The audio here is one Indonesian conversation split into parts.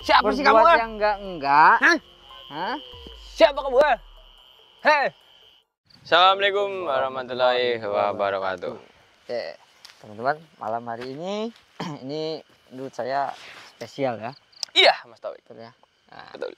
Siapa sih kamu? Berbuat yang enggak. Hah? Hah? Siapa kamu? Hei. Assalamualaikum warahmatullahi wabarakatuh. Oke, teman-teman, malam hari ini ini menurut saya spesial ya. Iya, Mas Taufik. Betul ya. Nah, Betul.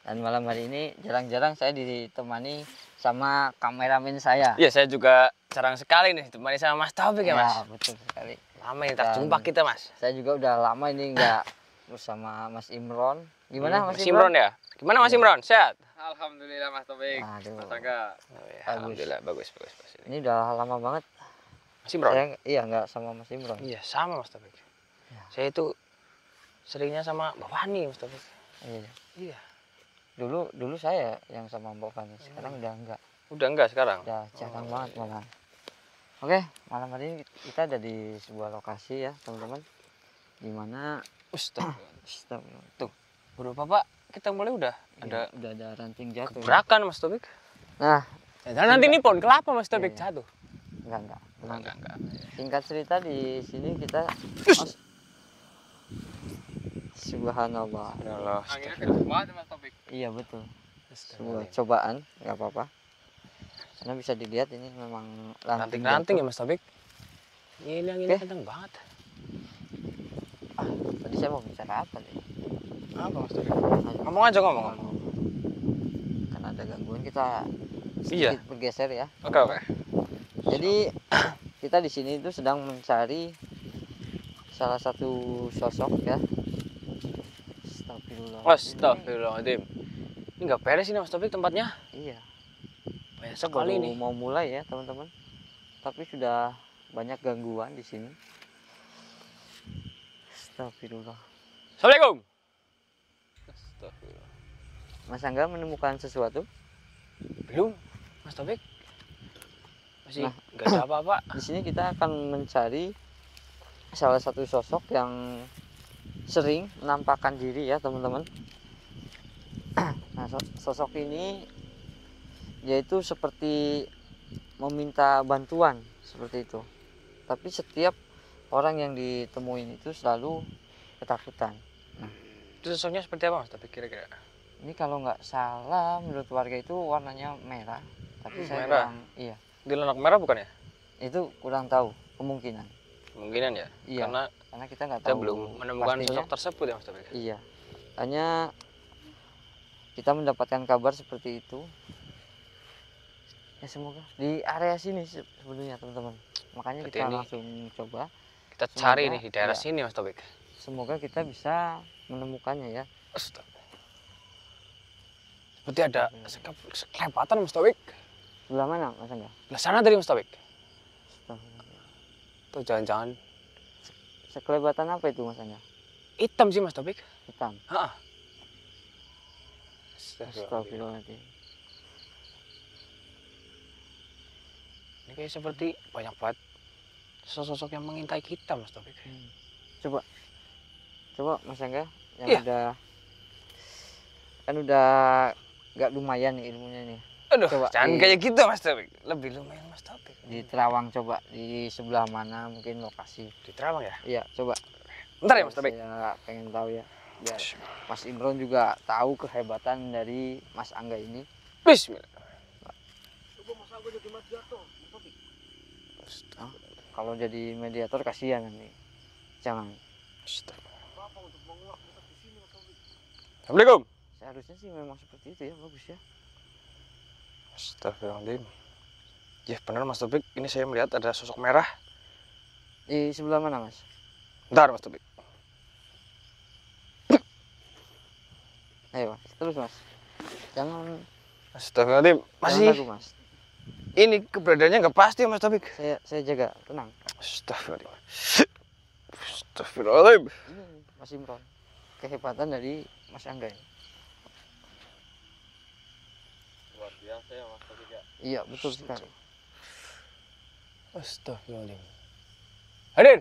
dan malam hari ini jarang-jarang saya ditemani sama kameramen saya. Iya, saya juga jarang sekali nih ditemani sama Mas Taufik ya, Mas. Betul sekali. Lama ini tak jumpa kita, Mas. Saya juga udah lama ini enggak bersama Mas Imron. Gimana Mas Imron ya? Gimana Mas Imron? Sehat? Alhamdulillah Mas Taufik. Aduh. Mas Angga. Oh, ya, alhamdulillah bagus. Ini udah lama banget. Mas Imron? Saya enggak sama Mas Imron. Iya, sama Mas Taufik. Ya. Saya itu seringnya sama Mbak Wani, Mas Taufik. Iya. Dulu saya yang sama Mbak Fani. Sekarang udah enggak. Udah enggak sekarang? Udah jarang banget malah. Oke, malam hari ini kita ada di sebuah lokasi ya, teman-teman. Di mana Tuh, bro Bapak, kita mulai udah udah ada ranting jatuh. gebrakan Mas Taufik. Nah, Dan nanti ini pohon kelapa Mas Taufik Iya. jatuh. enggak. Tenang. Enggak. Singkat cerita di sini kita Subhanallah. Allah. Anginnya kenceng banget Mas Taufik. Iya betul. Sebuah cobaan, nggak apa-apa. Karena bisa dilihat ini memang Ranting-ranting ya Mas Taufik. Ini anginnya Oke. kenceng banget. Tadi saya mau bicara apa nih? Apa Mas Taufik? Ngomong aja ngomong. Karena ada gangguan kita Iya. sedikit bergeser ya. Oke. Jadi kita di sini itu sedang mencari salah satu sosok ya. Astagfirullahaladzim. Ini nggak beres ini Mas Taufik tempatnya. Iya. Banyak Kita sekali baru nih. mau mulai ya teman-teman. Tapi sudah banyak gangguan di sini. Astagfirullah. Assalamualaikum. Astagfirullah. Mas Angga menemukan sesuatu? Belum Mas Taufik. Masih Nah. nggak ada apa-apa. Di sini kita akan mencari salah satu sosok yang sering menampakkan diri ya teman-teman. Nah, sosok ini yaitu seperti meminta bantuan seperti itu. Tapi setiap orang yang ditemuin itu selalu ketakutan. Itu sosoknya seperti apa Mas Taufik kira-kira? Ini kalau nggak salah menurut warga itu warnanya merah. Tapi saya merah? iya, Di anak merah bukan ya? itu kurang tahu kemungkinan. Kemungkinan ya. Iya. Karena Kita nggak kita tahu belum menemukan pastinya. sosok tersebut ya Mas Taufik. Iya, hanya kita mendapatkan kabar seperti itu. Ya semoga di area sini sebenarnya teman-teman. Makanya Berarti kita ini langsung coba. Kita Semoga, cari nih di daerah ya. sini Mas Taufik. Semoga kita bisa menemukannya ya. Astaga. Seperti ada sekelebatan Mas Taufik. Sebelah mana Mas Angga? Belah sana tadi Mas Taufik. Astagfirullah. Tuh jangan-jangan Sekelebatan apa itu Mas Angga? hitam sih Mas Taufik. Hitam. Heeh. Astagfirullahaladzim. Ini kayak seperti banyak banget sosok-sosok yang mengintai kita Mas Taufik. Coba Mas Angga yang Iya. udah nggak lumayan nih ilmunya nih. Aduh, Coba jangan kayak gitu Mas Taufik. Lebih lumayan Mas Taufik. Di Terawang coba di sebelah mana mungkin lokasi. Di Terawang ya? Iya, coba. Bentar ya Mas Taufik. Saya pengen tahu ya. Biar Mas Imron juga tahu kehebatan dari Mas Angga ini. Bismillah. Kalau jadi mediator kasihan nanti. Jangan. Assalamualaikum. Seharusnya sih memang seperti itu ya, bagus ya. Astagfirullahaladzim. Ya benar Mas Taufik, ini saya melihat ada sosok merah. Di sebelah mana, Mas? Bentar Mas Taufik. Ayo, Mas. Terus, Mas. Jangan Astagfirullahaladzim. jangan Masih ragu, Mas. ini keberadaannya nggak pasti Mas Taufik. Saya jaga, tenang. Astagfirullahaladzim. Astagfirullahaladzim. Ini Mas Imron. Kehebatan dari Mas Angga ini. Luar biasa ya Mas Taufik ya. Iya, betul sekali. Astagfirullahaladzim. Hadir.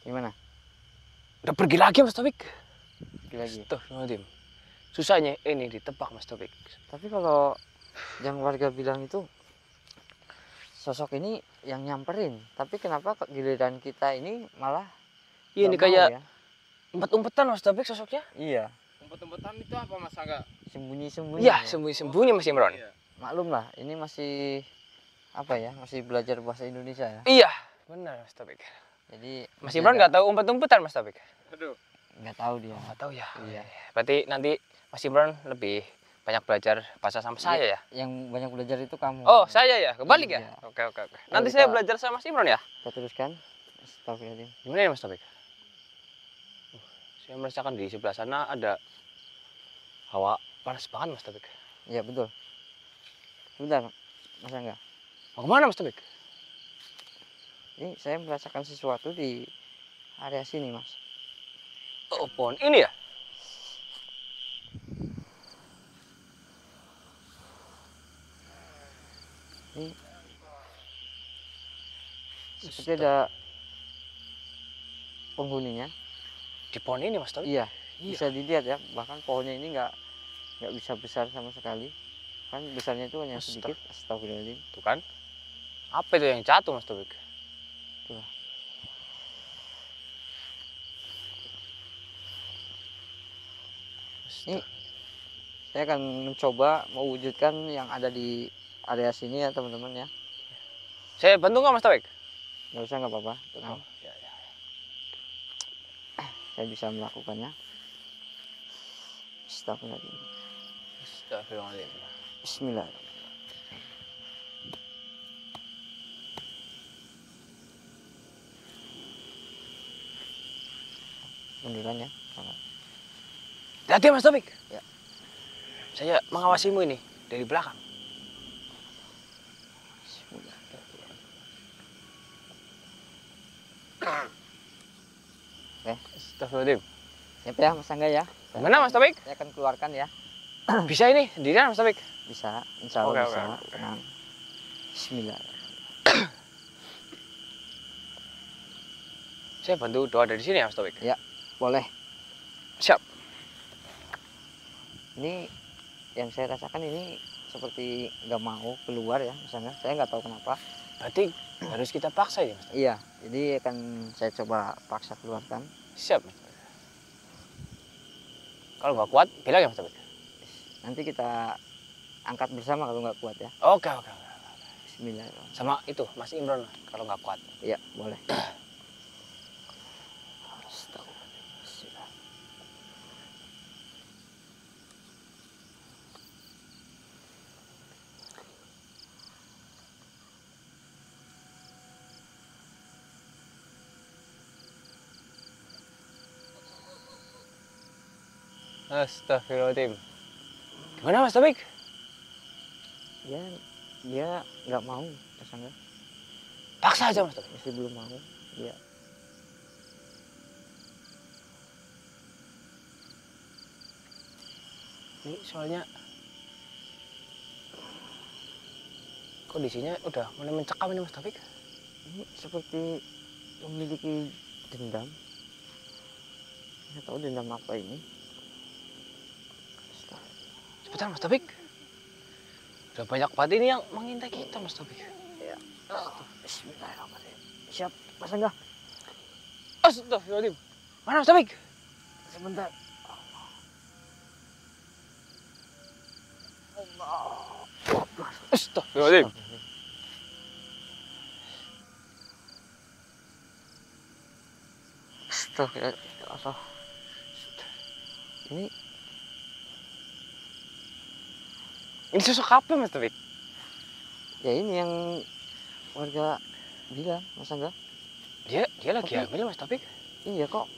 Gimana? Udah pergi lagi Mas Taufik. Lagi. Astagfirullahaladzim. Susahnya ini ditebak Mas Taufik. Tapi kalau yang warga bilang itu sosok ini yang nyamperin, tapi kenapa giliran kita ini malah Iya, ini nggak mau kayak ya? umpet-umpetan Mas Taufik sosoknya. Iya, Umpet-umpetan itu apa Mas Angga? sembunyi-sembunyi Iya, ya. sembunyi-sembunyi Mas Imron. Iya. Maklum lah, ini masih apa ya, masih belajar bahasa Indonesia ya. Iya, benar Mas Taufik. Jadi Mas masih Imron ada- nggak tahu umpet-umpetan Mas Taufik? Aduh. nggak tahu dia. Nggak tahu ya. Iya. Berarti nanti Mas Imron lebih banyak belajar bahasa sama saya ya? Yang banyak belajar itu kamu. Oh, saya ya? Kebalik ya? Iya. Oke, oke, oke. Nanti kita- saya belajar sama Mas Imron ya? Kita teruskan. Astagfirullahaladzim. Gimana ya Mas Taufik? Saya merasakan di sebelah sana ada hawa panas banget Mas Taufik. Iya betul. Sebentar, Mas Angga. Mau kemana Mas Taufik? Ini saya merasakan sesuatu di area sini, Mas. Oh, pohon ini ya? Ini seperti ada penghuninya. Di pohon ini Mas Taufik? Iya, Iya. bisa dilihat ya. Bahkan pohonnya ini nggak bisa besar sama sekali. Kan besarnya itu hanya sedikit. Astagfirullahaladzim. Tuh kan? Apa itu yang jatuh Mas Taufik? Tuh. Ini saya akan mencoba mewujudkan yang ada di area sini ya teman-teman ya. Saya bantu nggak Mas Taufik? Nggak usah, nggak apa-apa. Tenang. Ya, ya. Saya bisa melakukannya. Astagfirullahaladzim. Astagfirullahaladzim. Bismillahirrahmanirrahim. Munduran ya. Hati Mas Taufik. Ya. Saya mengawasimu ini dari belakang. Oke, Astagfirullahaladzim. siap ya Mas Angga ya. Gimana Mas Taufik? Saya akan keluarkan ya. Bisa ini sendirian Mas Taufik? Bisa, insya Allah Oke, bisa. oke, oke. Tenang. Bismillah. Saya bantu doa dari sini ya Mas Taufik? Boleh. Siap. Ini yang saya rasakan ini seperti nggak mau keluar ya Mas Angga. Saya nggak tahu kenapa. Berarti harus kita paksa ya Mas Taufik? Iya, jadi akan saya coba paksa keluarkan. Siap Mas Taufik. Kalau nggak kuat, bilang ya Mas Taufik? Nanti kita angkat bersama kalau nggak kuat ya. Oke, oke, oke. Bismillahirrahmanirrahim. Sama itu Mas Imron kalau nggak kuat. Iya, boleh. Astagfirullahaladzim. Gimana Mas Taufik? Dia nggak mau Mas Angga. Paksa aja Mas Taufik. Masih belum mau. Dia Ini soalnya kondisinya udah mulai mencekam ini Mas Taufik. ini seperti memiliki dendam. Nggak tahu dendam apa ini. Sebentar Mas Taufik. Udah banyak banget ini yang mengintai kita Mas Taufik. Ya. Bismillahirrahmanirrahim. Siap, Mas Angga. Astagfirullahaladzim. Mana Mas Taufik? Sebentar. Astagfirullahaladzim. Astagfirullah. Ini Ini sosok apa Mas Taufik? ya ini yang warga bilang Mas Angga. Dia lagi Tapi- hamil Mas Taufik? Iya kok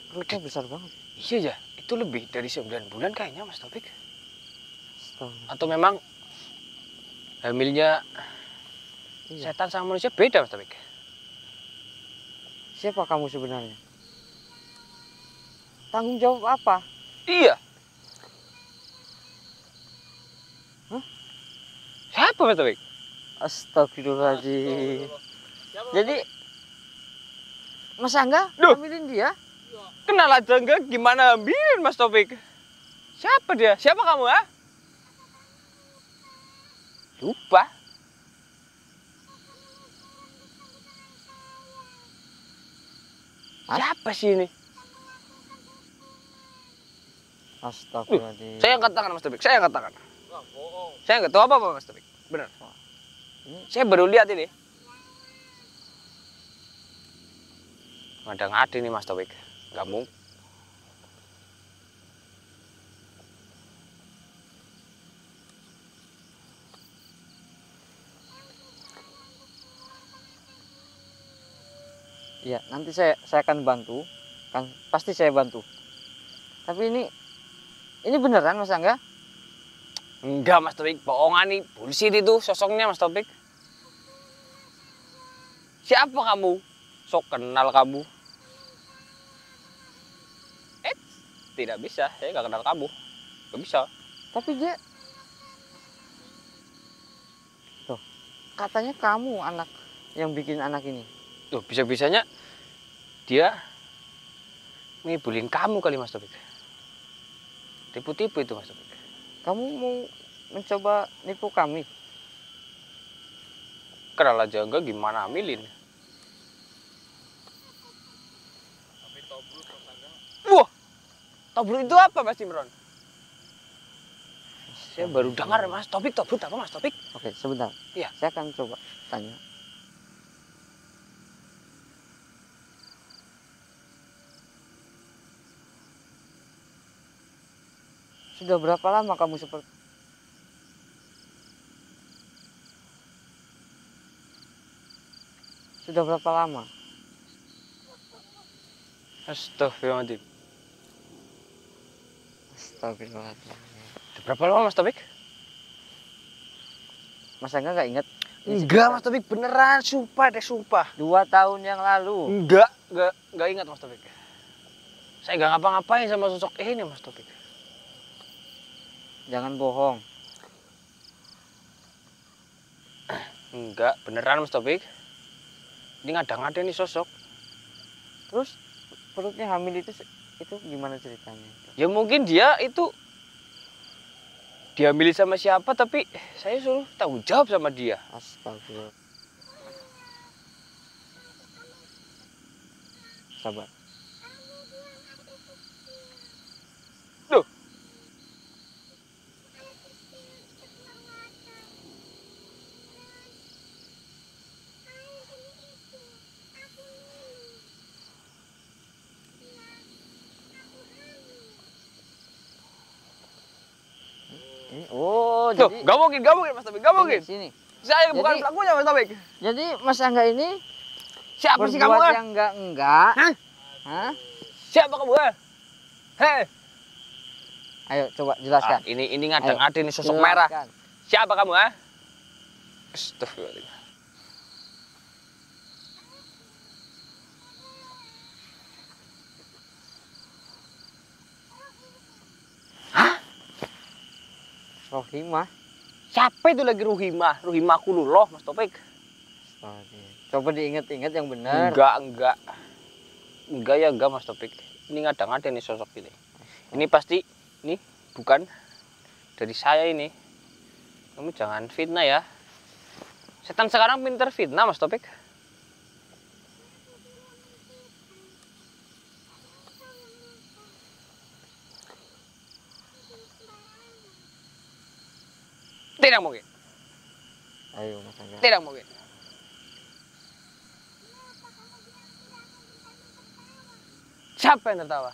perutnya besar banget. Iya ya, itu lebih dari 9 bulan kayaknya Mas Taufik. Astagfirullah. Atau memang hamilnya Iya. setan sama manusia beda Mas Taufik? Siapa kamu sebenarnya? Tanggung jawab apa? Iya. Hah? Siapa Mas Taufik? Astagfirullahaladzim. Jadi Mas Angga Duh. ambilin dia? Kenal aja enggak gimana ambilin Mas Taufik? Siapa dia? Siapa kamu ha? Lupa. Siapa sih ini? Astagfirullahaladzim. Saya angkat tangan Mas Topik, saya angkat tangan. Wah, bohong. Saya nggak tahu apa-apa Mas Topik. Benar. Ini Saya baru lihat ini. Ada ngadi nih Mas Topik. Nggak mungkin. ya nanti saya akan bantu. Kan pasti saya bantu. Tapi ini beneran Mas Angga? Enggak Mas Topik, bohongan nih. Bullshit itu sosoknya Mas Topik. Siapa kamu? Sok kenal kamu. Tidak bisa, saya nggak kenal kamu. Nggak bisa. Tapi dia tuh katanya kamu anak yang bikin anak ini. Tuh, bisa-bisanya dia ngibulin kamu kali Mas Topik. Tipu-tipu itu Mas Topik. Kamu mau mencoba nipu kami? Kenal aja enggak gimana amilin. Tapi tobruk tetangga. Wah, tobruk itu apa Mas Imron? Saya baru dengar Mas Topik, tobruk apa Mas Topik? Oke, sebentar. Iya. Saya akan coba tanya. Sudah berapa lama kamu seperti Sudah berapa lama? Astagfirullahaladzim. Astagfirullahaladzim. Udah berapa lama Mas Topik? Mas Angga nggak ingat? Enggak Mas Topik, beneran, sumpah deh, sumpah. 2 tahun yang lalu. Enggak ingat Mas Topik. Saya nggak ngapa-ngapain sama sosok ini Mas Topik. Jangan bohong. Enggak, beneran Mas Topik. Ini ngada-ngada nih sosok. Terus perutnya hamil itu gimana ceritanya? Ya mungkin dia itu diambil sama siapa, tapi saya suruh tanggung jawab sama dia. Astagfirullah. Sabar. Loh. Oh, Loh, jadi gak mungkin Mas Topik, gak mungkin. sini. Saya bukan Jadi- pelakunya Mas Topik. Jadi Mas Angga ini Siapa sih kamu? berbuat Ah? yang enggak. Hah? Hah? Siapa kamu? Ah? Hei. Ayo coba jelaskan. Ini ngada-ngada nih sosok merah. Jelaskan. Siapa kamu? Ah? Astagfirullahaladzim. Rohimah. Siapa itu lagi Ruhimah? Ruhimah Kulullah, Mas Topik. Coba diingat-ingat yang benar. Enggak ya, enggak Mas Topik. Ini ngada-ngada nih sosok ini. Ini pasti, ini bukan dari saya ini. Kamu jangan fitnah ya. Setan sekarang pinter fitnah Mas Topik. Tidak mungkin, Ayo Mas Angga. tidak mungkin. Siapa yang tertawa?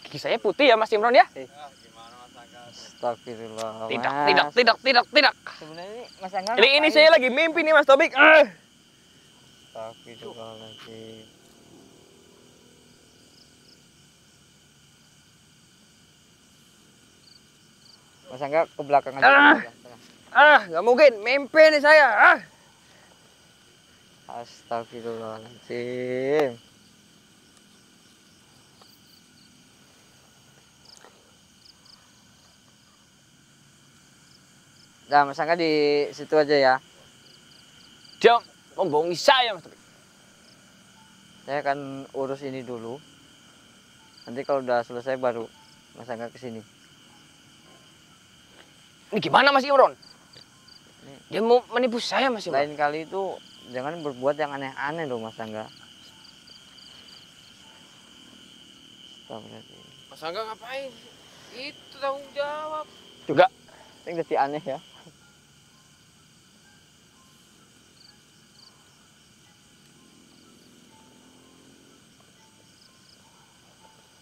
Gigi saya putih ya Mas Imron ya? Ah, gimana Mas Angga? Astagfirullah. Tidak, Mas. tidak. Sebenarnya ini Mas Angga Ini ngapain? saya lagi mimpi nih Mas Topik. Astagfirullahaladzim. Mas Angga ke belakang aja. Ah. ke belakang. Nggak mungkin. Mimpi nih saya. Astagfirullahaladzim. Nah, Mas Angga di situ aja ya. Dia membohongi saya Mas Topik. Saya akan urus ini dulu. Nanti kalau udah selesai baru Mas Angga ke sini. Ini gimana Mas Imron? Ini Dia mau menipu saya Mas Imron. Lain kali itu jangan berbuat yang aneh-aneh loh Mas Angga. Astagfirullahaladzim. Mas Angga ngapain? Itu tanggung jawab. Enggak. Ini jadi aneh ya.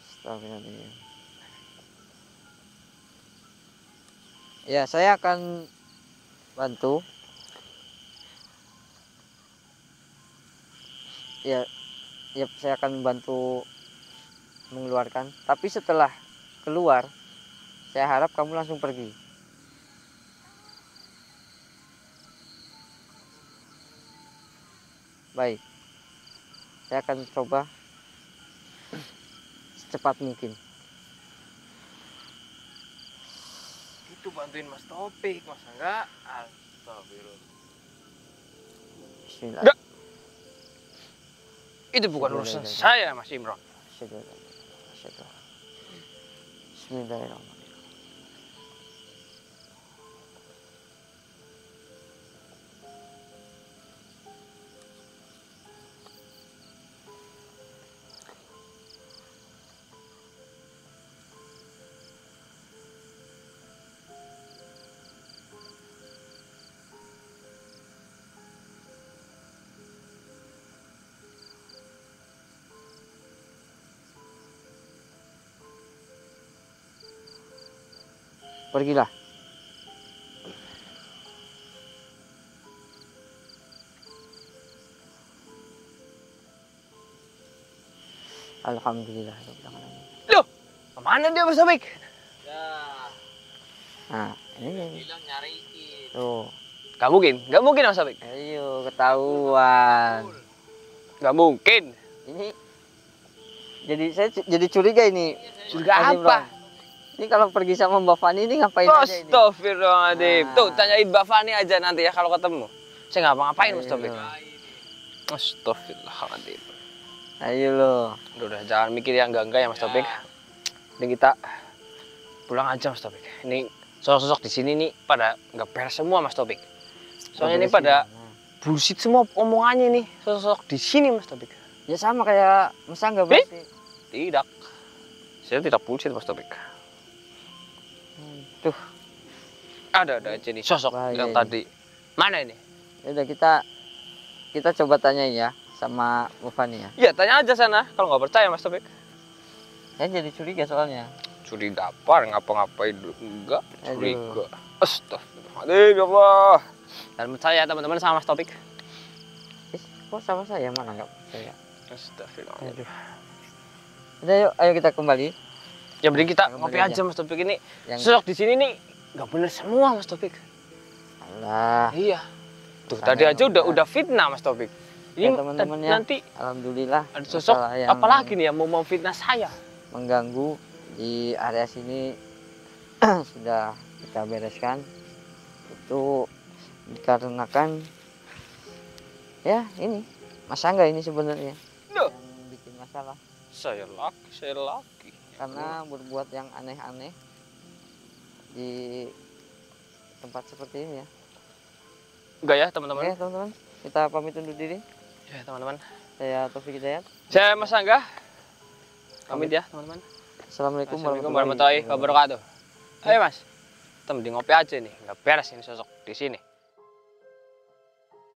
Astagfirullahaladzim. Ya, saya akan bantu. Ya, saya akan bantu mengeluarkan. Tapi setelah keluar, saya harap kamu langsung pergi. Baik, saya akan coba secepat mungkin. Itu bantuin Mas Topik, Mas Angga. Astagfirullah. Bismillah. Enggak. Itu bukan urusan saya Mas Imron. Bismillahirrahmanirrahim. Pergilah. Alhamdulillah. Loh, kemana dia Mas Topik? Ya, Nah, ini bilang nyariin. tuh. Gak mungkin Mas Topik. Ayo ketahuan. Gak mungkin. Ini saya jadi curiga ini. Curiga Mas apa? Imron. Ini kalau pergi sama Mbak Fani ini ngapain aja ini? Astagfirullahaladzim. Nah. Tuh, tanyain Mbak Fani aja nanti ya kalau ketemu. Saya ngapa-ngapain Mas Ayo Topik. loh. Astagfirullahaladzim. Ayo loh. Udah, jangan mikir yang enggak ya Mas Topik. Ini kita pulang aja Mas Topik. Ini sosok-sosok di sini nih pada nggak beres semua Mas Topik. Soalnya ini pada bullshit semua omongannya nih sosok di sini Mas Topik. Ya sama kayak Mas Angga berarti. Tidak. Saya tidak bullshit Mas Topik. Tuh, Ada aja nih sosok bahaya yang ini. tadi. Mana ini? ya udah kita coba tanyain ya sama Mbak Fani ya. Ya tanya aja sana kalau nggak percaya Mas Topik. Saya jadi curiga soalnya. Curiga apa? Ngapa-ngapain dulu? Enggak, Aduh. curiga. Astagfirullahaladzim, ya Allah. Dan percaya teman-teman sama Mas Topik. Kok sama saya mana nggak percaya? Astagfirullahaladzim. Aduh. Udah yuk, ayo kita kembali. Ya mending kita Kembali ngopi aja. aja Mas Topik ini. Yang Sosok di sini nih nggak bener semua Mas Topik. Allah. Iya. Tuh Sana tadi aja yang udah fitnah Mas Topik. Ya, Ini teman-teman ya. nanti Alhamdulillah. ada sosok masalah yang apalagi nih yang mau memfitnah saya. mengganggu di area sini sudah kita bereskan. Itu dikarenakan ya ini Mas Angga ini sebenarnya Loh. yang bikin masalah Saya laki. karena berbuat yang aneh-aneh di tempat seperti ini ya. Enggak ya teman-teman? Oke teman-teman, kita pamit undur diri. Ya teman-teman. Saya Taufik Hidayat. Saya Mas Angga. Pamit ya teman-teman. Assalamualaikum Assalamualaikum warahmatullahi wabarakatuh. Ayo Mas, kita mending ngopi aja nih. Nggak beres ini sosok di sini.